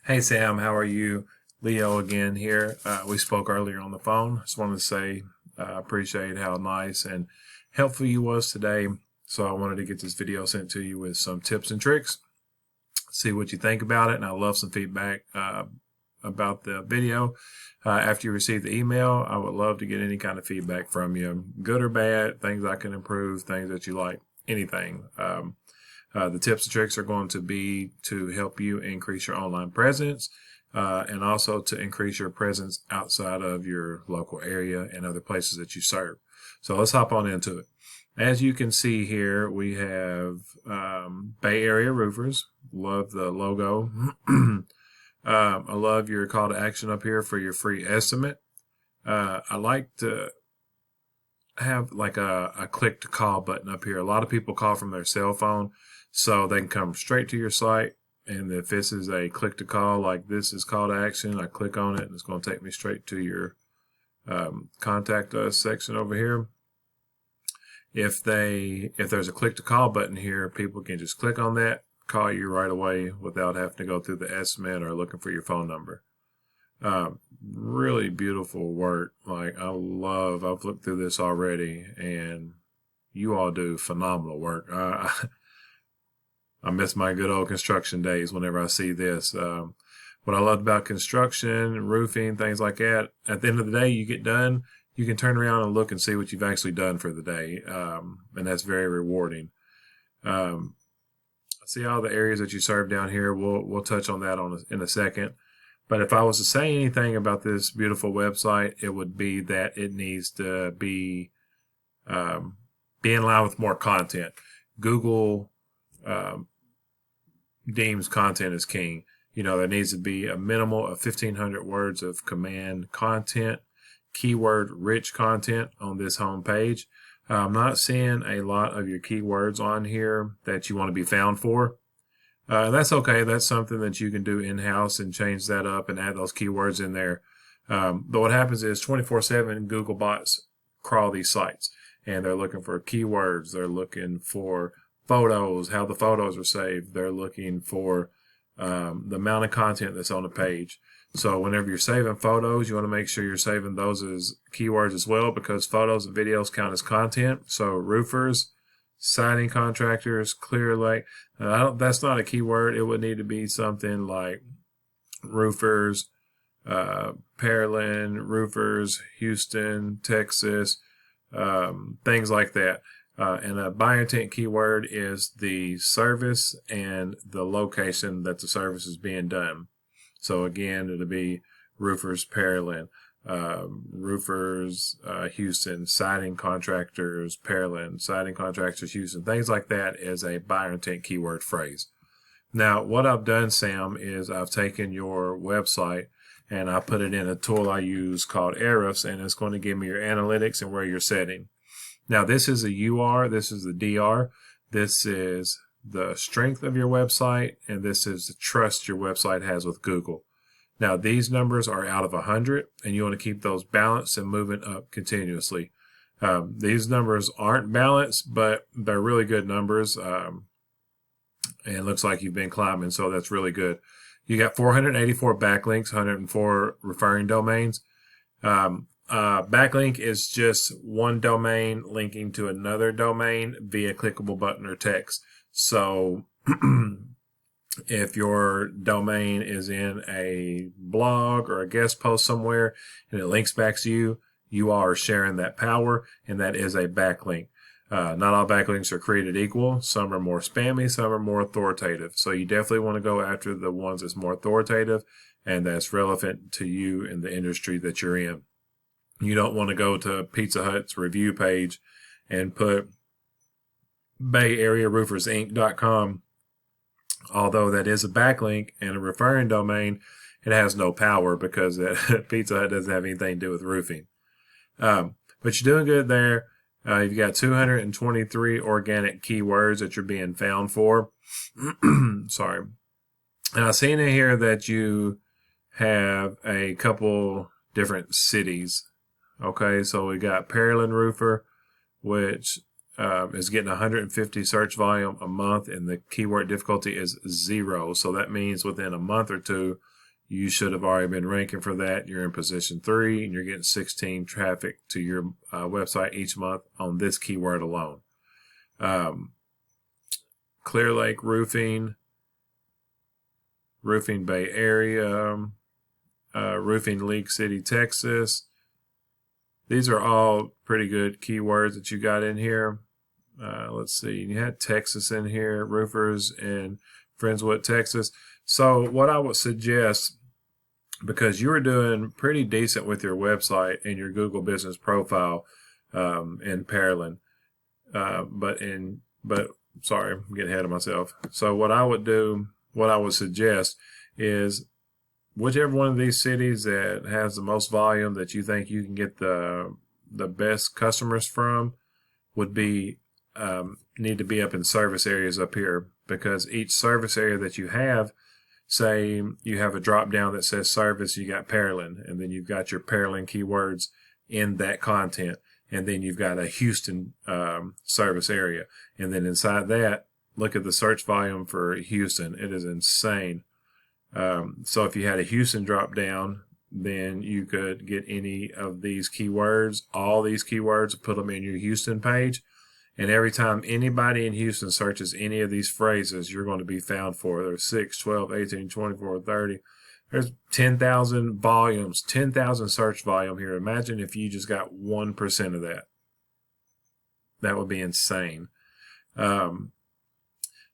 Hey Sam, how are you? Leo again here. We spoke earlier on the phone. Just wanted to say appreciate how nice and helpful you was today. So I wanted to get this video sent to you with some tips and tricks. See what you think about it, and I love some feedback about the video. After you receive the email, I would love to get any kind of feedback from you, good or bad, things I can improve, things that you like, anything. The tips and tricks are going to be to help you increase your online presence and also to increase your presence outside of your local area and other places that you serve. So let's hop on into it. As you can see here, we have Bay Area Roofers. Love the logo. I love your call to action up here for your free estimate. I like to have like a click to call button up here. A lot of people call from their cell phone, so they can come straight to your site. And if this is a click to call, like this is call to action, I click on it and it's going to take me straight to your contact us section over here. If there's a click to call button here, people can just click on that, call you right away without having to go through the estimate or looking for your phone number. Really beautiful work. Like I've looked through this already, and you all do phenomenal work. I miss my good old construction days whenever I see this. What I loved about construction, roofing, things like that, at the end of the day, you get done, you can turn around and look and see what you've actually done for the day. And that's very rewarding. See all the areas that you serve down here. We'll touch on that in a second. But if I was to say anything about this beautiful website, it would be that it needs to be in line with more content. Google deems content as king. You know, there needs to be a minimal of 1,500 words of command content, keyword rich content on this home page. I'm not seeing a lot of your keywords on here that you want to be found for. That's okay. That's something that you can do in-house and change that up and add those keywords in there. But what happens is 24/7 Google bots crawl these sites, and they're looking for keywords. They're looking for photos, how the photos are saved. They're looking for the amount of content that's on the page. So whenever you're saving photos, you want to make sure you're saving those as keywords as well, because photos and videos count as content. So roofers, siding contractors, Clear Lake, that's not a keyword. It would need to be something like roofers, Pearland, roofers, Houston, Texas, things like that. And a buyer intent keyword is the service and the location that the service is being done. So again, it'll be roofers, Pearland, roofers, Houston, siding contractors, Pearland, siding contractors, Houston, things like that is a buyer intent keyword phrase. Now, what I've done, Sam, is I've taken your website and I put it in a tool I use called Ahrefs, and it's going to give me your analytics and where you're setting. Now, this is a UR, this is the DR, this is the strength of your website, and this is the trust your website has with Google. Now, these numbers are out of 100, and you want to keep those balanced and moving up continuously. These numbers aren't balanced, but they're really good numbers, and it looks like you've been climbing, so that's really good. You got 484 backlinks, 104 referring domains. Backlink is just one domain linking to another domain via clickable button or text. So if your domain is in a blog or a guest post somewhere and it links back to you, you are sharing that power, and that is a backlink. Not all backlinks are created equal. Some are more spammy, some are more authoritative. So you definitely want to go after the ones that's more authoritative and that's relevant to you in the industry that you're in. You don't want to go to Pizza Hut's review page and put BayAreaRoofersInc.com. Although that is a backlink and a referring domain, it has no power because that Pizza Hut doesn't have anything to do with roofing. But you're doing good there. You've got 223 organic keywords that you're being found for. Sorry. And I've seen in here that you have a couple different cities. Okay, so we got Pearland Roofer, which is getting 150 search volume a month, and the keyword difficulty is 0. So that means within a month or two, you should have already been ranking for that. You're in position 3 and you're getting 16 traffic to your website each month on this keyword alone. Clear Lake Roofing, Roofing Bay Area, Roofing League City, Texas. These are all pretty good keywords that you got in here. Let's see, you had Texas in here, roofers in Friendswood, Texas. So what I would suggest, because you were doing pretty decent with your website and your Google business profile in Pearland, but sorry, I'm getting ahead of myself. So what I would suggest is whichever one of these cities that has the most volume that you think you can get the best customers from would be need to be up in service areas up here, because each service area that you have, say you have a drop down that says service, you got Pearland, and then you've got your Pearland keywords in that content, and then you've got a Houston service area, and then inside that, look at the search volume for Houston. It is insane. So if you had a Houston drop down, then you could get any of these keywords, all these keywords, put them in your Houston page. And every time anybody in Houston searches any of these phrases, you're going to be found for. There's 6, 12, 18, 24, 30. There's 10,000 volumes, 10,000 search volume here. Imagine if you just got 1% of that. That would be insane. The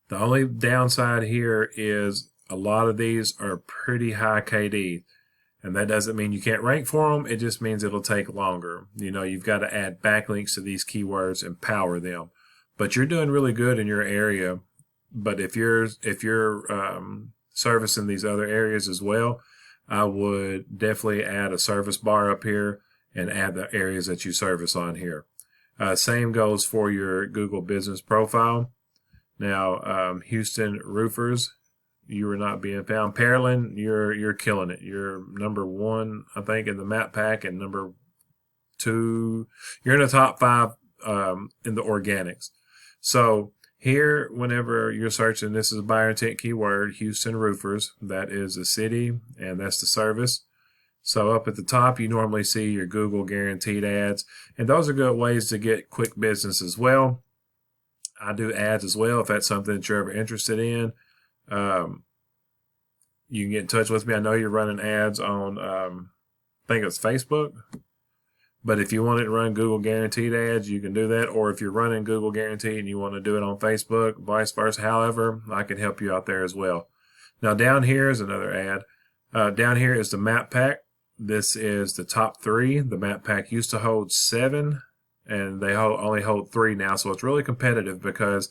only downside here is a lot of these are pretty high KD. And that doesn't mean you can't rank for them. It just means it'll take longer. You know, you've got to add backlinks to these keywords and power them. But you're doing really good in your area. But if you're servicing these other areas as well, I would definitely add a service bar up here and add the areas that you service on here. Same goes for your Google business profile. Now, Houston roofers, you are not being found. Pearland, you're killing it. You're number 1, I think, in the map pack, and number 2. You're in the top 5 in the organics. So here, whenever you're searching, this is a buyer intent keyword, Houston roofers. That is the city, and that's the service. So up at the top, you normally see your Google guaranteed ads, and those are good ways to get quick business as well. I do ads as well if that's something that you're ever interested in. You can get in touch with me. I know you're running ads on, I think it's Facebook. But if you want to run Google guaranteed ads, you can do that. Or if you're running Google guaranteed and you want to do it on Facebook, vice versa. However, I can help you out there as well. Now down here is another ad. Down here is the map pack. This is the top 3. The map pack used to hold 7, and they only hold 3 now. So it's really competitive, because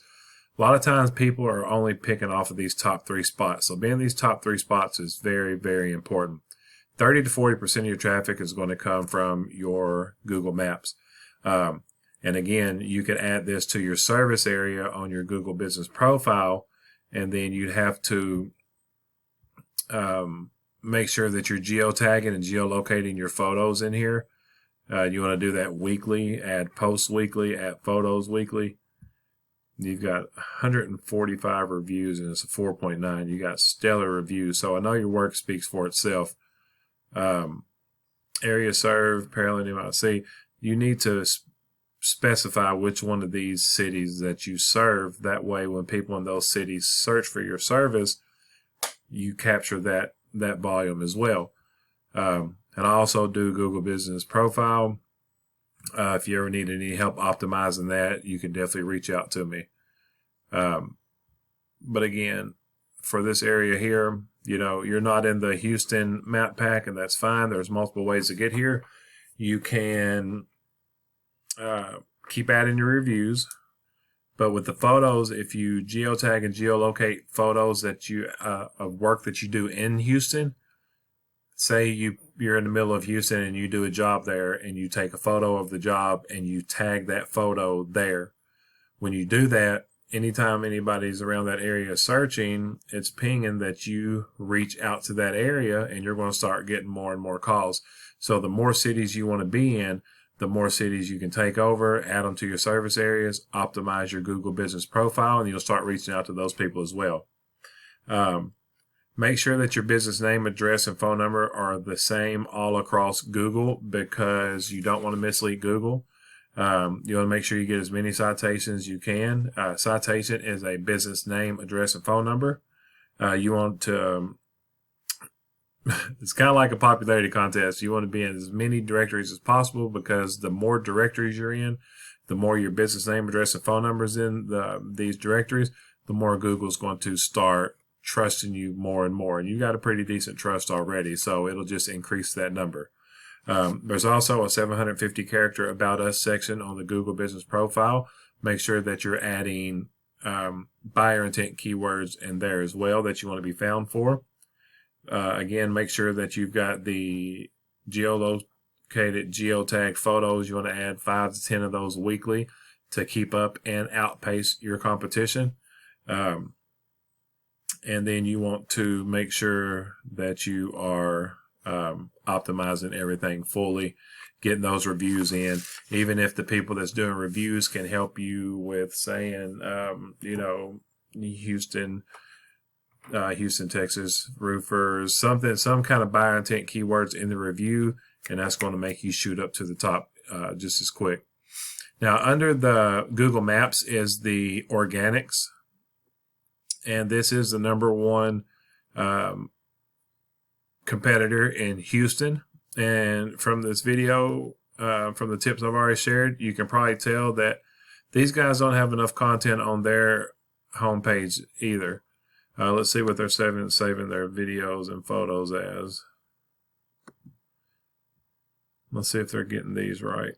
a lot of times people are only picking off of these top 3 spots. So being these top 3 spots is very, very important. 30 to 40% of your traffic is going to come from your Google Maps. And again, you can add this to your service area on your Google business profile, and then you'd have to make sure that you're geotagging and geolocating your photos in here. You want to do that weekly, add posts weekly, add photos weekly. You've got 145 reviews, and it's a 4.9. You got stellar reviews, so I know your work speaks for itself. Area served, Pearland, MIC. You need to specify which one of these cities that you serve. That way, when people in those cities search for your service, you capture that volume as well. And I also do Google Business Profile. If you ever need any help optimizing that, you can definitely reach out to me. But again, for this area here, you know, you're not in the Houston map pack, and that's fine. There's multiple ways to get here. You can keep adding your reviews, but with the photos, if you geotag and geolocate photos that you of work that you do in Houston, say you're in the middle of Houston and you do a job there, and you take a photo of the job and you tag that photo there. When you do that, anytime anybody's around that area searching, it's pinging that you reach out to that area, and you're going to start getting more and more calls. So the more cities you want to be in, the more cities you can take over, add them to your service areas, optimize your Google business profile, and you'll start reaching out to those people as well. Make sure that your business name, address, and phone number are the same all across Google, because you don't want to mislead Google. You want to make sure you get as many citations as you can. Citation is a business name, address, and phone number. You want to, it's kind of like a popularity contest. You want to be in as many directories as possible, because the more directories you're in, the more your business name, address, and phone number is in these directories, the more Google's going to start trusting you more and more. And you got a pretty decent trust already, so it'll just increase that number. There's also a 750 character About Us section on the Google Business Profile. Make sure that you're adding buyer intent keywords in there as well that you want to be found for. Again, make sure that you've got the geolocated geotag photos. You want to add 5 to 10 of those weekly to keep up and outpace your competition. And then you want to make sure that you are optimizing everything fully, getting those reviews in. Even if the people that's doing reviews can help you with saying, Houston, Texas roofers, some kind of buyer intent keywords in the review, and that's going to make you shoot up to the top just as quick. Now, under the Google Maps is the organics, and this is the #1 competitor in Houston. And from this video, from the tips I've already shared, you can probably tell that these guys don't have enough content on their homepage either. Let's see what they're saving their videos and photos as. Let's see if they're getting these right.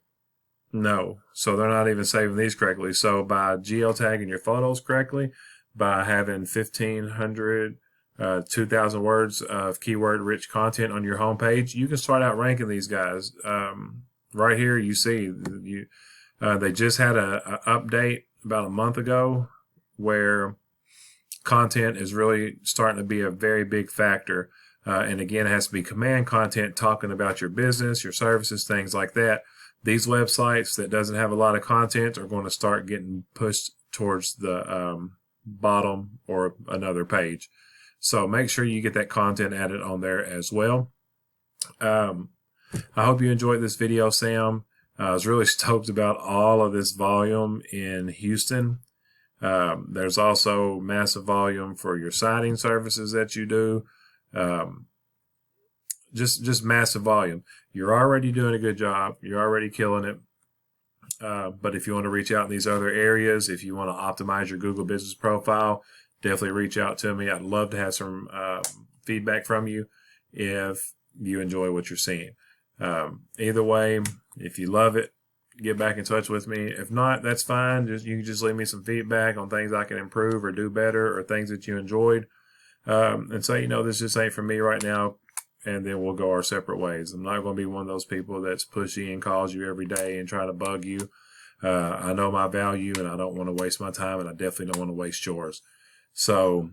No, so they're not even saving these correctly. So by geotagging your photos correctly, by having 1,500, 2,000 words of keyword-rich content on your homepage, you can start out ranking these guys. Right here, you see they just had a update about a month ago where content is really starting to be a very big factor. And again, it has to be command content talking about your business, your services, things like that. These websites that doesn't have a lot of content are going to start getting pushed towards the bottom or another page. So make sure you get that content added on there as well. I hope you enjoyed this video, Sam. I was really stoked about all of this volume in Houston. There's also massive volume for your siding services that you do. Just massive volume. You're already doing a good job. You're already killing it. But if you want to reach out in these other areas, if you want to optimize your Google Business Profile, definitely reach out to me. I'd love to have some feedback from you if you enjoy what you're seeing. Either way, if you love it, get back in touch with me. If not, that's fine. You can just leave me some feedback on things I can improve or do better, or things that you enjoyed, and say, this just ain't for me right now, and then we'll go our separate ways. I'm not going to be one of those people that's pushy and calls you every day and try to bug you. I know my value, and I don't want to waste my time, and I definitely don't want to waste yours. So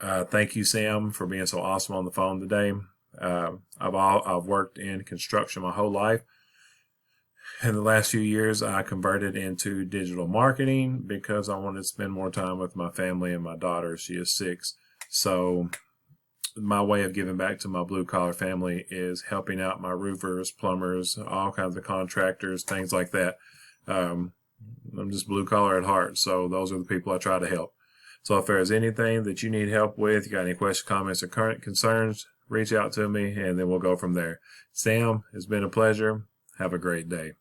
thank you, Sam, for being so awesome on the phone today. I've worked in construction my whole life. In the last few years, I converted into digital marketing because I wanted to spend more time with my family and my daughter. She is 6. So my way of giving back to my blue collar family is helping out my roofers, plumbers, all kinds of contractors, things like that. I'm just blue collar at heart. So those are the people I try to help. So if there's anything that you need help with, you got any questions, comments, or current concerns, reach out to me, and then we'll go from there. Sam, it's been a pleasure. Have a great day.